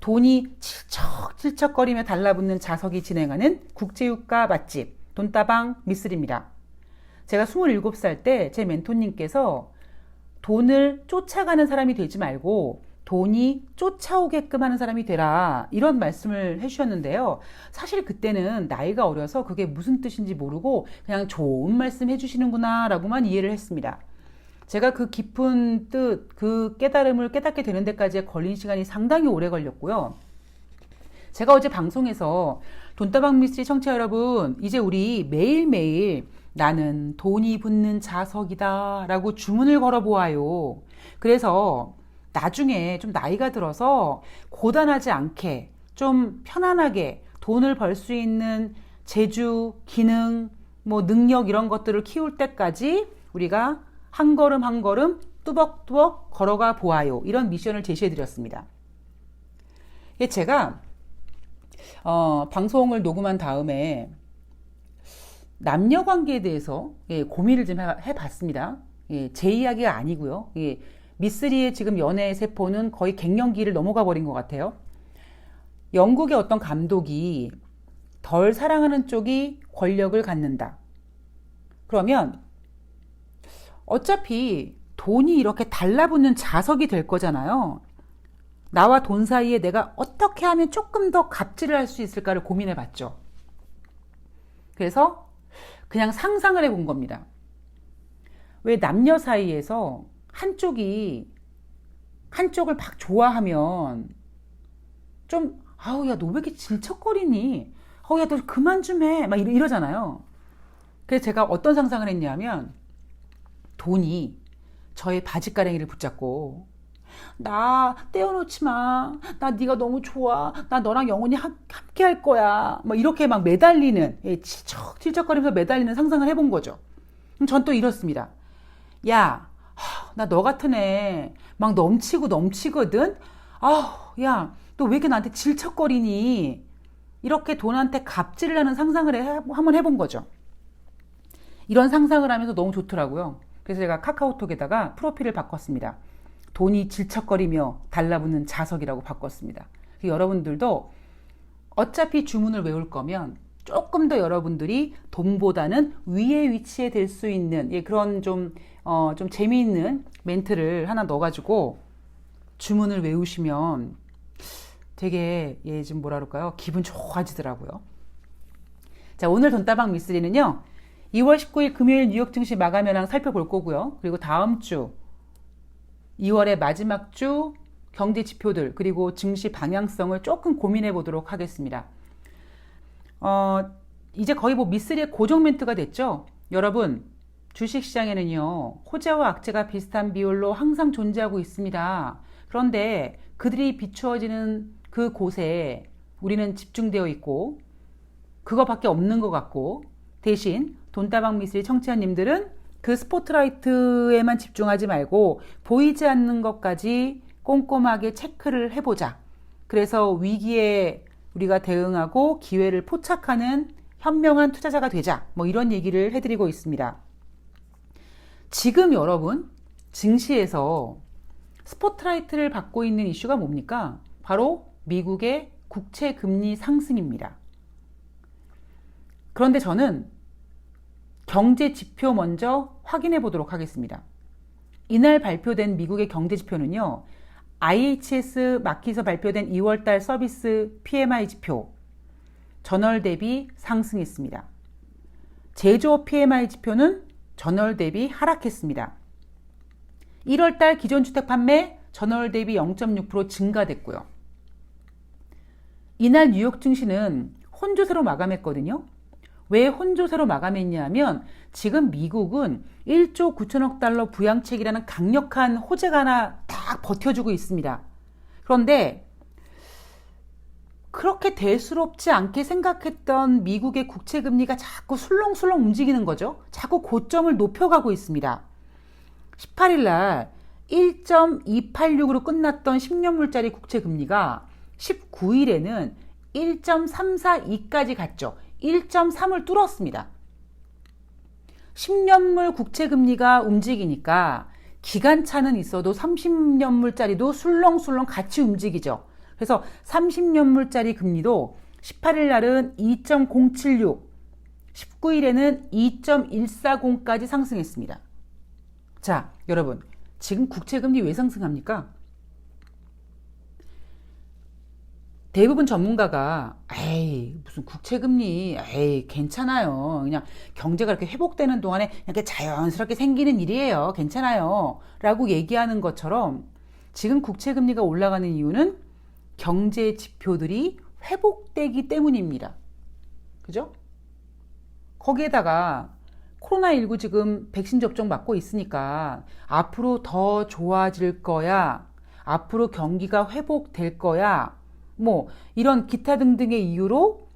돈이 칠척칠척거리며 달라붙는 자석이 진행하는 국제유가 맛집 돈다방 미쓰리입니다. 제가 27살 때 제 멘토님께서 돈을 쫓아가는 사람이 되지 말고 돈이 쫓아오게끔 하는 사람이 되라, 이런 말씀을 해주셨는데요. 사실 그때는 나이가 어려서 그게 무슨 뜻인지 모르고 그냥 좋은 말씀 해주시는구나 라고만 이해를 했습니다. 제가 그 깊은 뜻, 그 깨달음을 깨닫게 되는 데까지 걸린 시간이 상당히 오래 걸렸고요. 제가 어제 방송에서 돈다방 미스터리 청취자 여러분, 이제 우리 매일매일 나는 돈이 붙는 자석이다 라고 주문을 걸어보아요. 그래서 나중에 좀 나이가 들어서 고단하지 않게 좀 편안하게 돈을 벌 수 있는 재주, 기능, 능력 이런 것들을 키울 때까지 우리가 한 걸음 한 걸음 뚜벅뚜벅 걸어가 보아요. 이런 미션을 제시해 드렸습니다. 제가 방송을 녹음한 다음에 남녀 관계에 대해서 고민을 좀 해봤습니다. 제 이야기가 아니고요. 미쓰리의 지금 연애 세포는 거의 갱년기를 넘어가 버린 것 같아요. 영국의 어떤 감독이 덜 사랑하는 쪽이 권력을 갖는다. 그러면 어차피 돈이 이렇게 달라붙는 자석이 될 거잖아요. 나와 돈 사이에 내가 어떻게 하면 조금 더 갑질을 할 수 있을까를 고민해 봤죠. 그래서 그냥 상상을 해본 겁니다. 왜 남녀 사이에서 한쪽이 한쪽을 막 좋아하면 좀 아우 야 너 왜 이렇게 질척거리니? 아우 야 너 그만 좀 해. 막 이러잖아요. 그래서 제가 어떤 상상을 했냐면 돈이 저의 바지가랭이를 붙잡고 나 떼어놓지 마. 나 네가 너무 좋아. 나 너랑 영원히 함께 할 거야. 막 이렇게 막 매달리는, 칠척칠척거리면서 매달리는 상상을 해본 거죠. 그럼 전 또 이렇습니다. 야, 나 너 같은 애 막 넘치고 넘치거든. 야, 너 왜 이렇게 나한테 질척거리니? 이렇게 돈한테 갑질을 하는 상상을 한번 해본 거죠. 이런 상상을 하면서 너무 좋더라고요. 그래서 제가 카카오톡에다가 프로필을 바꿨습니다. 돈이 질척거리며 달라붙는 자석이라고 바꿨습니다. 여러분들도 어차피 주문을 외울 거면 조금 더 여러분들이 돈보다는 위에 위치에 될 수 있는 그런 좀 재미있는 멘트를 하나 넣어가지고 주문을 외우시면 되게 좀 뭐라 그럴까요? 기분 좋아지더라고요. 자, 오늘 돈다방 미쓰리는요. 2월 19일 금요일 뉴욕 증시 마감 현황 살펴볼 거고요. 그리고 다음 주 2월의 마지막 주 경제 지표들 그리고 증시 방향성을 조금 고민해 보도록 하겠습니다. 이제 거의 미쓰리의 고정 멘트가 됐죠. 여러분, 주식시장에는요 호재와 악재가 비슷한 비율로 항상 존재하고 있습니다. 그런데 그들이 비추어지는 그 곳에 우리는 집중되어 있고 그거밖에 없는 것 같고, 대신 돈다방 미쓰리 청취자님들은 그 스포트라이트에만 집중하지 말고 보이지 않는 것까지 꼼꼼하게 체크를 해보자. 그래서 위기에 우리가 대응하고 기회를 포착하는 현명한 투자자가 되자. 이런 얘기를 해드리고 있습니다. 지금 여러분 증시에서 스포트라이트를 받고 있는 이슈가 뭡니까? 바로 미국의 국채 금리 상승입니다. 그런데 저는 경제 지표 먼저 확인해 보도록 하겠습니다. 이날 발표된 미국의 경제 지표는요. IHS 마킷에서 발표된 2월달 서비스 PMI 지표 전월 대비 상승했습니다. 제조업 PMI 지표는 전월 대비 하락했습니다. 1월달 기존주택 판매 전월 대비 0.6% 증가됐고요. 이날 뉴욕 증시는 혼조세로 마감했거든요. 왜 혼조세로 마감했냐면 지금 미국은 1조 9천억 달러 부양책이라는 강력한 호재가 하나 딱 버텨주고 있습니다. 그런데 그렇게 대수롭지 않게 생각했던 미국의 국채금리가 자꾸 술렁술렁 움직이는 거죠. 자꾸 고점을 높여가고 있습니다. 18일 날 1.286으로 끝났던 10년물짜리 국채금리가 19일에는 1.342까지 갔죠. 1.3을 뚫었습니다. 10년물 국채금리가 움직이니까 기간차는 있어도 30년물짜리도 술렁술렁 같이 움직이죠. 그래서 30년물짜리 금리도 18일 날은 2.076, 19일에는 2.140까지 상승했습니다. 자, 여러분, 지금 국채금리 왜 상승합니까? 대부분 전문가가 에이 무슨 국채금리 에이 괜찮아요. 그냥 경제가 이렇게 회복되는 동안에 이렇게 자연스럽게 생기는 일이에요. 괜찮아요. 라고 얘기하는 것처럼 지금 국채금리가 올라가는 이유는 경제 지표들이 회복되기 때문입니다. 그죠? 거기에다가 코로나19 지금 백신 접종 맞고 있으니까 앞으로 더 좋아질 거야. 앞으로 경기가 회복될 거야. 뭐 이런 기타 등등의 이유로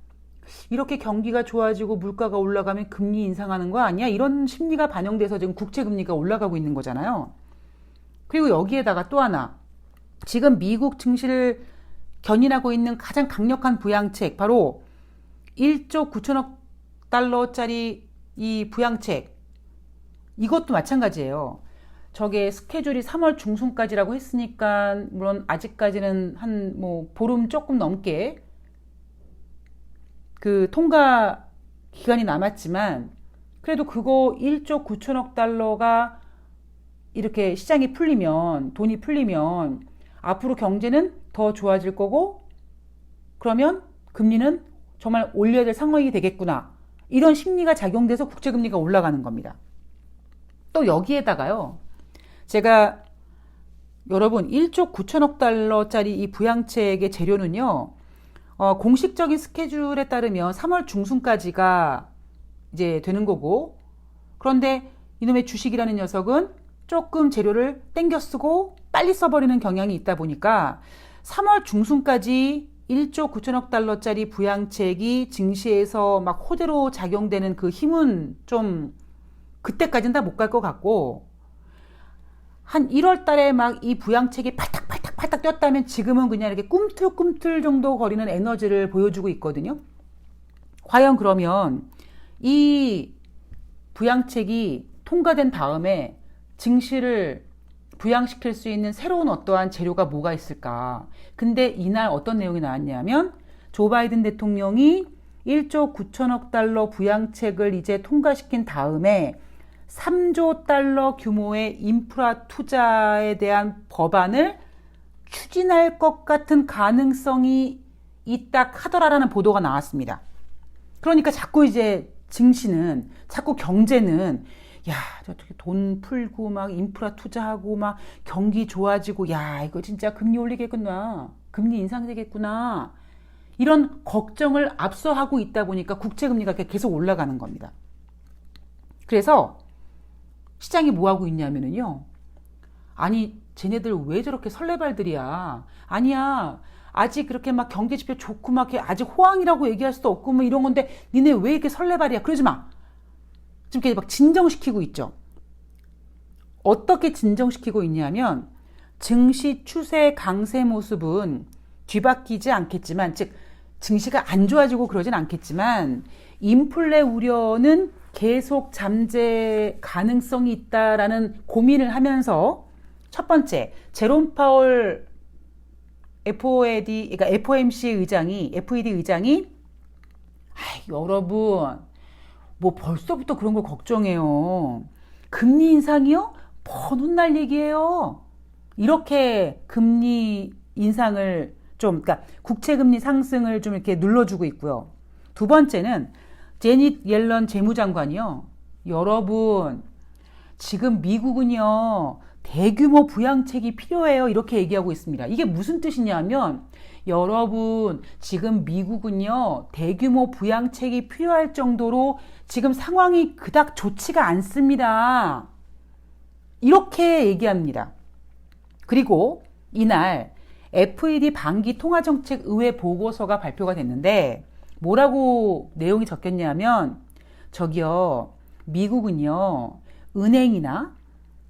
이렇게 경기가 좋아지고 물가가 올라가면 금리 인상하는 거 아니야? 이런 심리가 반영돼서 지금 국채금리가 올라가고 있는 거잖아요. 그리고 여기에다가 또 하나, 지금 미국 증시를 견인하고 있는 가장 강력한 부양책, 바로 1조 9천억 달러짜리 이 부양책, 이것도 마찬가지예요. 저게 스케줄이 3월 중순까지라고 했으니까 물론 아직까지는 한 뭐 보름 조금 넘게 그 통과 기간이 남았지만 그래도 그거 1조 9천억 달러가 이렇게 시장이 풀리면, 돈이 풀리면 앞으로 경제는 더 좋아질 거고 그러면 금리는 정말 올려야 될 상황이 되겠구나. 이런 심리가 작용돼서 국채금리가 올라가는 겁니다. 또 여기에다가요. 제가 여러분 1조 9천억 달러짜리 이 부양책의 재료는요. 공식적인 스케줄에 따르면 3월 중순까지가 이제 되는 거고, 그런데 이놈의 주식이라는 녀석은 조금 재료를 땡겨 쓰고 빨리 써버리는 경향이 있다 보니까 3월 중순까지 1조 9천억 달러짜리 부양책이 증시에서 막 호재로 작용되는 그 힘은 좀 그때까지는 다 못 갈 것 같고, 한 1월 달에 막 이 부양책이 팔딱팔딱 뛰었다면 지금은 그냥 이렇게 꿈틀꿈틀 정도 거리는 에너지를 보여주고 있거든요. 과연 그러면 이 부양책이 통과된 다음에 증시를 부양시킬 수 있는 새로운 어떠한 재료가 뭐가 있을까? 근데 이날 어떤 내용이 나왔냐면 조 바이든 대통령이 1조 9천억 달러 부양책을 이제 통과시킨 다음에 3조 달러 규모의 인프라 투자에 대한 법안을 추진할 것 같은 가능성이 있다 하더라라는 보도가 나왔습니다. 그러니까 자꾸 이제 증시는, 자꾸 경제는 야, 저렇게 돈 풀고 막 인프라 투자하고 막 경기 좋아지고 야, 이거 진짜 금리 올리겠구나. 금리 인상되겠구나. 이런 걱정을 앞서하고 있다 보니까 국채금리가 계속 올라가는 겁니다. 그래서 시장이 뭐 하고 있냐면요. 아니, 쟤네들 왜 저렇게 설레발들이야. 아니야. 아직 그렇게 막 경제지표 좋고 막 아직 호황이라고 얘기할 수도 없고 뭐 이런 건데 니네 왜 이렇게 설레발이야. 그러지 마. 지금 이렇게 막 진정시키고 있죠. 어떻게 진정시키고 있냐면 증시 추세 강세 모습은 뒤바뀌지 않겠지만, 즉 증시가 안 좋아지고 그러진 않겠지만 인플레 우려는 계속 잠재 가능성이 있다라는 고민을 하면서, 첫 번째, 제롬 파월 FOMC 의장이 여러분 뭐 벌써부터 그런 걸 걱정해요. 금리 인상이요? 번 혼날 얘기예요. 이렇게 금리 인상을 좀, 그러니까 국채금리 상승을 좀 이렇게 눌러주고 있고요. 두 번째는 제닛 옐런 재무장관이요. 여러분, 지금 미국은요, 대규모 부양책이 필요해요. 이렇게 얘기하고 있습니다. 이게 무슨 뜻이냐면, 여러분, 지금 미국은요, 대규모 부양책이 필요할 정도로 지금 상황이 그닥 좋지가 않습니다. 이렇게 얘기합니다. 그리고 이날 FED 반기 통화정책 의회 보고서가 발표가 됐는데 뭐라고 내용이 적혔냐면, 저기요, 미국은요, 은행이나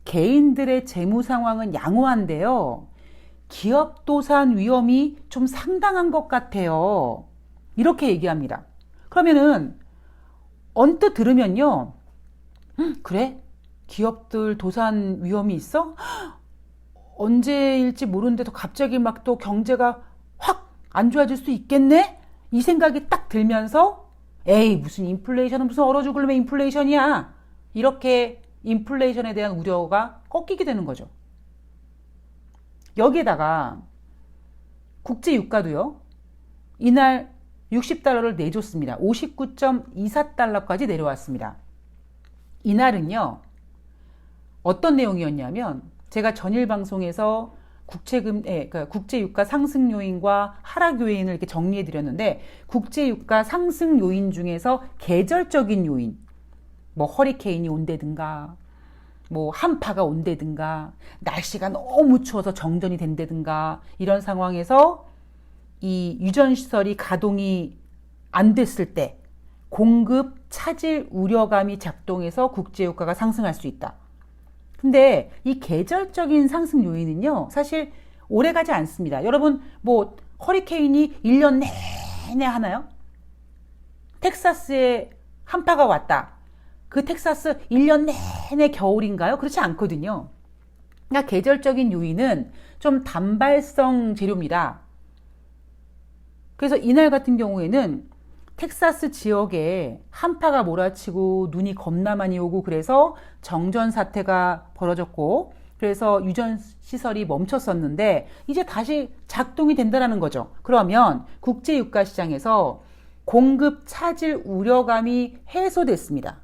개인들의 재무 상황은 양호한데요, 기업 도산 위험이 좀 상당한 것 같아요. 이렇게 얘기합니다. 그러면은 언뜻 들으면요, 그래? 기업들 도산 위험이 있어? 언제일지 모르는데도 갑자기 막 또 경제가 확 안 좋아질 수 있겠네? 이 생각이 딱 들면서 에이 무슨 인플레이션은 무슨 얼어 죽을 놈의 인플레이션이야. 이렇게 인플레이션에 대한 우려가 꺾이게 되는 거죠. 여기에다가 국제유가도요. 이날 60달러를 내줬습니다. 59.24달러까지 내려왔습니다. 이날은요. 어떤 내용이었냐면 제가 전일 방송에서 그러니까 국제유가 상승 요인과 하락 요인을 이렇게 정리해 드렸는데 국제유가 상승 요인 중에서 계절적인 요인 뭐 허리케인이 온다든가 뭐 한파가 온다든가 날씨가 너무 추워서 정전이 된다든가 이런 상황에서 이 유전시설이 가동이 안 됐을 때 공급 차질 우려감이 작동해서 국제유가가 상승할 수 있다. 근데 이 계절적인 상승 요인은요, 사실 오래 가지 않습니다. 여러분, 뭐, 허리케인이 1년 내내 하나요? 텍사스에 한파가 왔다. 그 텍사스 1년 내내 겨울인가요? 그렇지 않거든요. 그러니까 계절적인 요인은 좀 단발성 재료입니다. 그래서 이날 같은 경우에는 텍사스 지역에 한파가 몰아치고 눈이 겁나 많이 오고 그래서 정전 사태가 벌어졌고 그래서 유전 시설이 멈췄었는데 이제 다시 작동이 된다는 거죠. 그러면 국제 유가 시장에서 공급 차질 우려감이 해소됐습니다.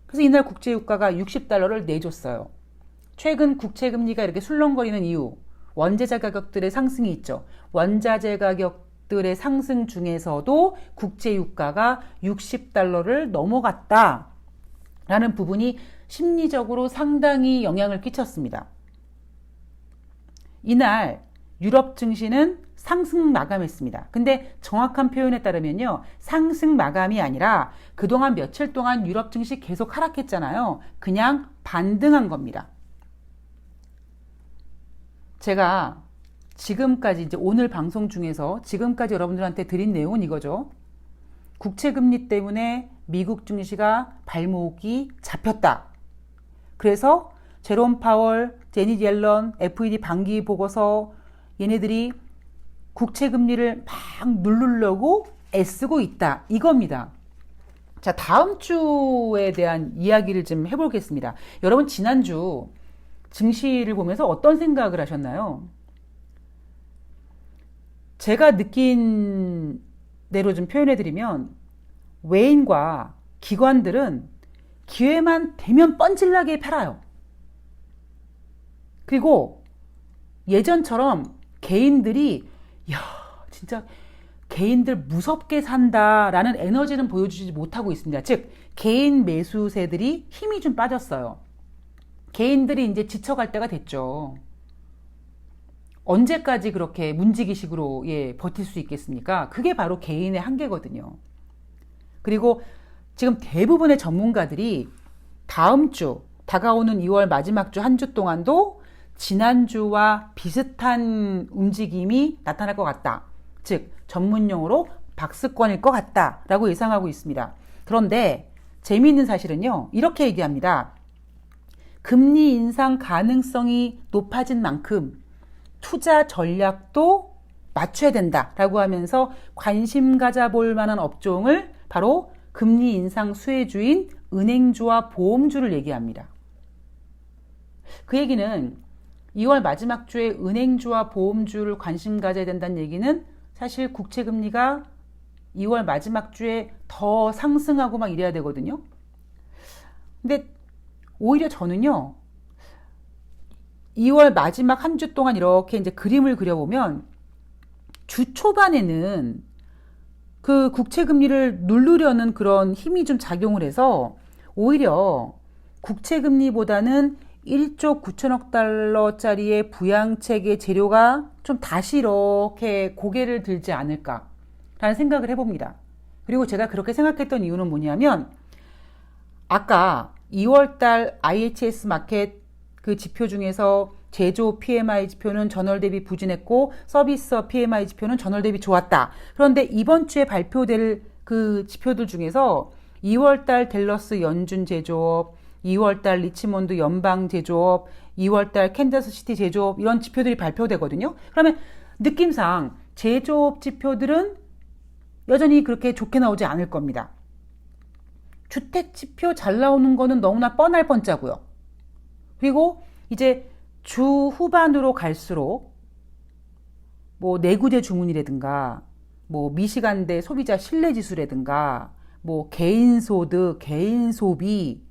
그래서 이날 국제 유가가 60달러를 내줬어요. 최근 국채 금리가 이렇게 술렁거리는 이유, 원재재 가격들의 상승이 있죠. 원자재 가격들의 상승 중에서도 국제 유가가 60달러를 넘어갔다라는 부분이 심리적으로 상당히 영향을 끼쳤습니다. 이날 유럽 증시는 상승 마감했습니다. 근데 정확한 표현에 따르면요, 상승 마감이 아니라 그동안 며칠 동안 유럽 증시 계속 하락했잖아요. 그냥 반등한 겁니다. 제가 지금까지 이제 오늘 방송 중에서 지금까지 여러분들한테 드린 내용은 이거죠. 국채금리 때문에 미국 증시가 발목이 잡혔다. 그래서 제롬 파월, 제닛 옐런, FED 반기 보고서 얘네들이 국채금리를 막 누르려고 애쓰고 있다. 이겁니다. 자, 다음 주에 대한 이야기를 좀 해보겠습니다. 여러분 지난주 증시를 보면서 어떤 생각을 하셨나요? 제가 느낀 대로 좀 표현해드리면 외인과 기관들은 기회만 되면 뻔질나게 팔아요. 그리고 예전처럼 개인들이 야 진짜 개인들 무섭게 산다라는 에너지는 보여주지 못하고 있습니다. 즉 개인 매수세들이 힘이 좀 빠졌어요. 개인들이 이제 지쳐갈 때가 됐죠. 언제까지 그렇게 문지기식으로 버틸 수 있겠습니까? 그게 바로 개인의 한계거든요. 그리고 지금 대부분의 전문가들이 다음 주 다가오는 2월 마지막 주 한 주 동안도 지난주와 비슷한 움직임이 나타날 것 같다. 즉 전문용어로 박스권일 것 같다라고 예상하고 있습니다. 그런데 재미있는 사실은요. 이렇게 얘기합니다. 금리 인상 가능성이 높아진 만큼 투자 전략도 맞춰야 된다라고 하면서 관심 가져볼 만한 업종을 바로 금리 인상 수혜주인 은행주와 보험주를 얘기합니다. 그 얘기는 2월 마지막 주에 은행주와 보험주를 관심 가져야 된다는 얘기는 사실 국채금리가 2월 마지막 주에 더 상승하고 막 이래야 되거든요. 근데 오히려 저는요, 2월 마지막 한 주 동안 이렇게 이제 그림을 그려보면 주 초반에는 그 국채금리를 누르려는 그런 힘이 좀 작용을 해서 오히려 국채금리보다는 1조 9천억 달러짜리의 부양책의 재료가 좀 다시 이렇게 고개를 들지 않을까라는 생각을 해봅니다. 그리고 제가 그렇게 생각했던 이유는 뭐냐면 아까 2월달 IHS 마켓 그 지표 중에서 제조 PMI 지표는 전월 대비 부진했고 서비스업 PMI 지표는 전월 대비 좋았다. 그런데 이번 주에 발표될 그 지표들 중에서 2월달 댈러스 연준 제조업, 2월달 리치몬드 연방 제조업, 2월달 캔자스시티 제조업 이런 지표들이 발표되거든요. 그러면 느낌상 제조업 지표들은 여전히 그렇게 좋게 나오지 않을 겁니다. 주택 지표 잘 나오는 거는 너무나 뻔할 뻔짜고요. 그리고 이제 주 후반으로 갈수록 뭐 내구재 주문이라든가 뭐 미시간대 소비자 신뢰지수라든가 뭐 개인 소득, 개인 소비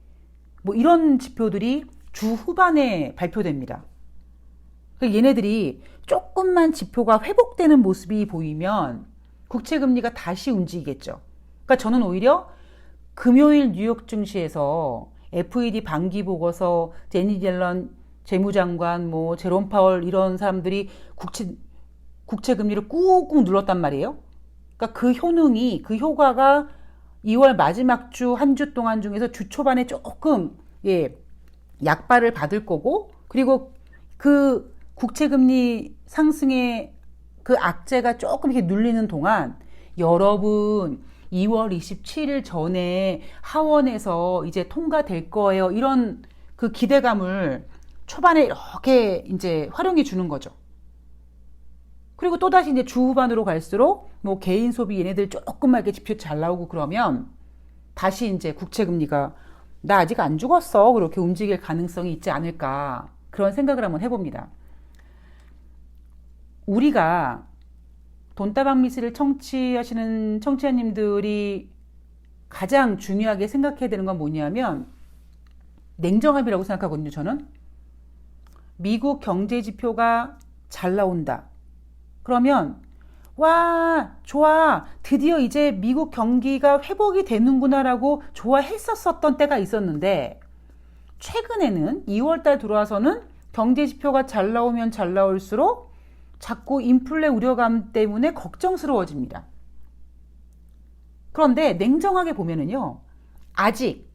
뭐 이런 지표들이 주 후반에 발표됩니다. 얘네들이 조금만 지표가 회복되는 모습이 보이면 국채금리가 다시 움직이겠죠. 그러니까 저는 오히려 금요일 뉴욕 증시에서 FED 반기 보고서 제니 옐런 재무장관, 뭐 제롬 파월 이런 사람들이 국채 금리를 꾹꾹 눌렀단 말이에요. 그러니까 그 효능이, 그 효과가 2월 마지막 주 한 주 동안 중에서 주 초반에 조금 약발을 받을 거고, 그리고 그 국채 금리 상승의 그 악재가 조금 이렇게 눌리는 동안 여러분 2월 27일 전에 하원에서 이제 통과될 거예요. 이런 그 기대감을 초반에 이렇게 이제 활용해 주는 거죠. 그리고 또다시 이제 주 후반으로 갈수록 뭐 개인 소비 얘네들 조금만 이렇게 지표 잘 나오고 그러면 다시 이제 국채 금리가 나 아직 안 죽었어. 그렇게 움직일 가능성이 있지 않을까. 그런 생각을 한번 해봅니다. 우리가 돈다방 미스를 청취하시는 청취자님들이 가장 중요하게 생각해야 되는 건 뭐냐면 냉정함이라고 생각하거든요. 저는 미국 경제 지표가 잘 나온다. 그러면 와 좋아 드디어 이제 미국 경기가 회복이 되는구나라고 좋아했었던 때가 있었는데 최근에는 2월달 들어와서는 경제 지표가 잘 나오면 잘 나올수록 자꾸 인플레 우려감 때문에 걱정스러워집니다. 그런데 냉정하게 보면은요, 아직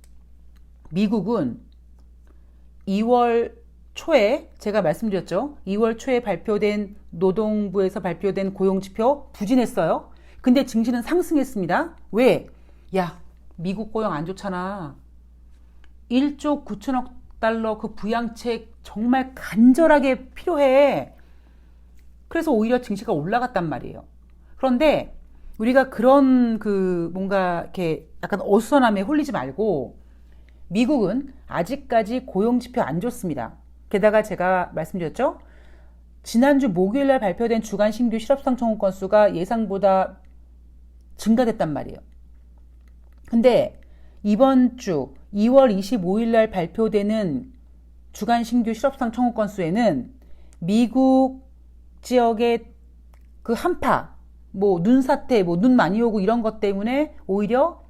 미국은 2월 초에 제가 말씀드렸죠. 2월 초에 발표된 노동부에서 발표된 고용지표 부진했어요. 근데 증시는 상승했습니다. 왜? 야, 미국 고용 안 좋잖아. 1조 9천억 달러 그 부양책 정말 간절하게 필요해. 그래서 오히려 증시가 올라갔단 말이에요. 그런데 우리가 그런 그 뭔가 이렇게 약간 어수선함에 홀리지 말고 미국은 아직까지 고용지표 안 좋습니다. 게다가 제가 말씀드렸죠. 지난주 목요일날 발표된 주간 신규 실업상 청구 건수가 예상보다 증가됐단 말이에요. 근데 이번 주 2월 25일날 발표되는 주간 신규 실업상 청구 건수에는 미국 지역의 그 한파, 뭐 눈사태, 뭐 눈 많이 오고 이런 것 때문에 오히려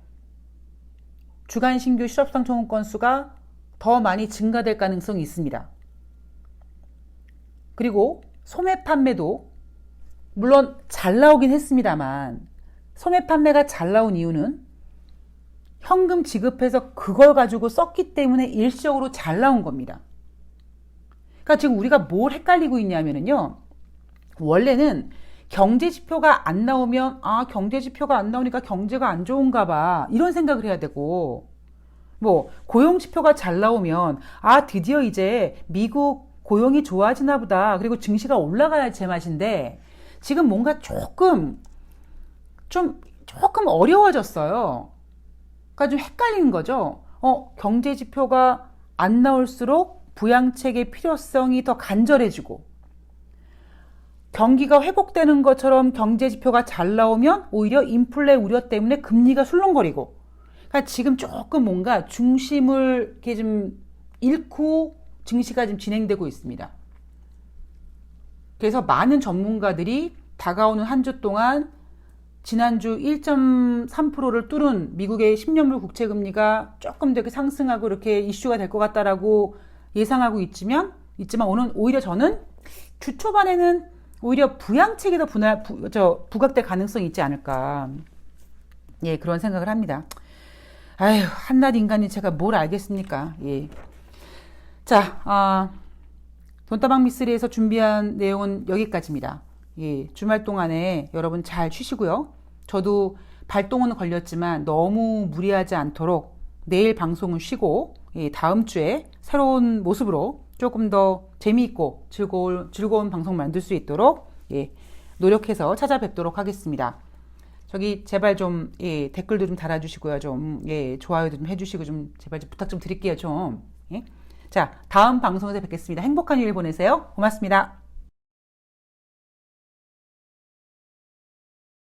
주간 신규 실업상 청구 건수가 더 많이 증가될 가능성이 있습니다. 그리고 소매 판매도 물론 잘 나오긴 했습니다만 소매 판매가 잘 나온 이유는 현금 지급해서 그걸 가지고 썼기 때문에 일시적으로 잘 나온 겁니다. 그러니까 지금 우리가 뭘 헷갈리고 있냐면요. 원래는 경제 지표가 안 나오면 경제 지표가 안 나오니까 경제가 안 좋은가 봐 이런 생각을 해야 되고 뭐 고용 지표가 잘 나오면 드디어 이제 미국 고용이 좋아지나 보다 그리고 증시가 올라가야 제맛인데 지금 뭔가 조금 어려워졌어요. 그러니까 좀 헷갈리는 거죠. 경제 지표가 안 나올수록 부양책의 필요성이 더 간절해지고 경기가 회복되는 것처럼 경제 지표가 잘 나오면 오히려 인플레 우려 때문에 금리가 술렁거리고 그러니까 지금 조금 뭔가 중심을 이렇게 좀 잃고 증시가 지금 진행되고 있습니다. 그래서 많은 전문가들이 다가오는 한 주 동안 지난주 1.3%를 뚫은 미국의 10년물 국채 금리가 조금 더 이렇게 상승하고 이렇게 이슈가 될 것 같다라고 예상하고 있지만 오히려 저는 주 초반에는 오히려 부양책이 더 부각될 가능성이 있지 않을까. 예, 그런 생각을 합니다. 아휴, 한낱 인간이 제가 뭘 알겠습니까? 예. 자, 돈다방 미쓰리에서 준비한 내용은 여기까지입니다. 예, 주말 동안에 여러분 잘 쉬시고요. 저도 발동은 걸렸지만 너무 무리하지 않도록 내일 방송은 쉬고 다음 주에 새로운 모습으로 조금 더 재미있고 즐거운 방송 만들 수 있도록 노력해서 찾아뵙도록 하겠습니다. 저기 제발 좀 예, 댓글도 좀 달아주시고요. 좀 예, 좋아요도 좀 해주시고 좀 제발 좀 부탁 좀 드릴게요. 좀 예? 자, 다음 방송에서 뵙겠습니다. 행복한 일요일 보내세요. 고맙습니다.